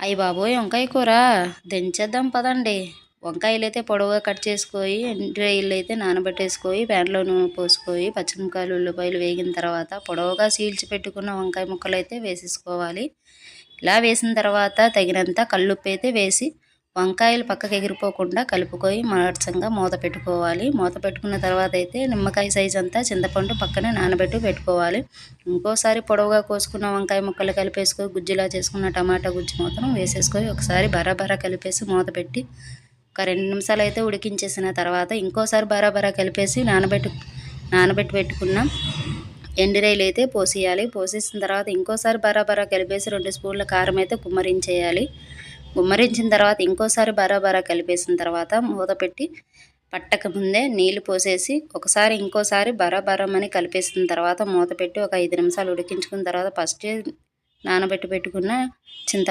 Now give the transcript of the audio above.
అయ్య బాబోయ్! వంకాయ కూర దించేద్దాం పదండి. వంకాయలైతే పొడవుగా కట్ చేసుకోయి, ఎండురాయిలైతే నానబెట్టేసుకోయి, ప్యాన్‌లో నూనె పోసుకోయి, పచ్చిమిరపకాయలు, ఉల్లిపాయలు వేగిన తర్వాత పొడవుగా చీల్చి పెట్టుకున్న వంకాయ ముక్కలైతే వేసేసుకోవాలి. ఇలా వేసిన తర్వాత తగినంత కల్లుప్పైతే వేసి వంకాయలు పక్కకు ఎగిరిపోకుండా కలుపుకొని మరచంగా మూత పెట్టుకోవాలి. మూత పెట్టుకున్న తర్వాత అయితే నిమ్మకాయ సైజ్ అంతా చింతపండు పక్కనే నానబెట్టి పెట్టుకోవాలి. ఇంకోసారి పొడవుగా కోసుకున్న వంకాయ ముక్కలు కలిపేసుకొని గుజ్జులా చేసుకున్న టమాటా గుజ్జు మొత్తం వేసేసుకొని ఒకసారి బరాబరా కలిపేసి మూత పెట్టి ఒక 2 నిమిషాలు అయితే ఉడికించేసిన తర్వాత ఇంకోసారి బరాబరా కలిపేసి నానబెట్టి పెట్టుకున్న ఎండురాయిలు అయితే పోసేయాలి. పోసేసిన తర్వాత ఇంకోసారి బరాబరా కలిపేసి 2 స్పూన్ల కారం అయితే గుమ్మరించేయాలి. గుమ్మరించిన తర్వాత ఇంకోసారి బరాబరా కలిపేసిన తర్వాత మూత పెట్టి పట్టక ముందే నీళ్లు పోసేసి ఒకసారి ఇంకోసారి బరాబరమని కలిపేసిన తర్వాత మూత పెట్టి ఒక 5 నిమిషాలు ఉడికించుకున్న తర్వాత ఫస్టే నానబెట్టి పెట్టుకున్న చింతపండు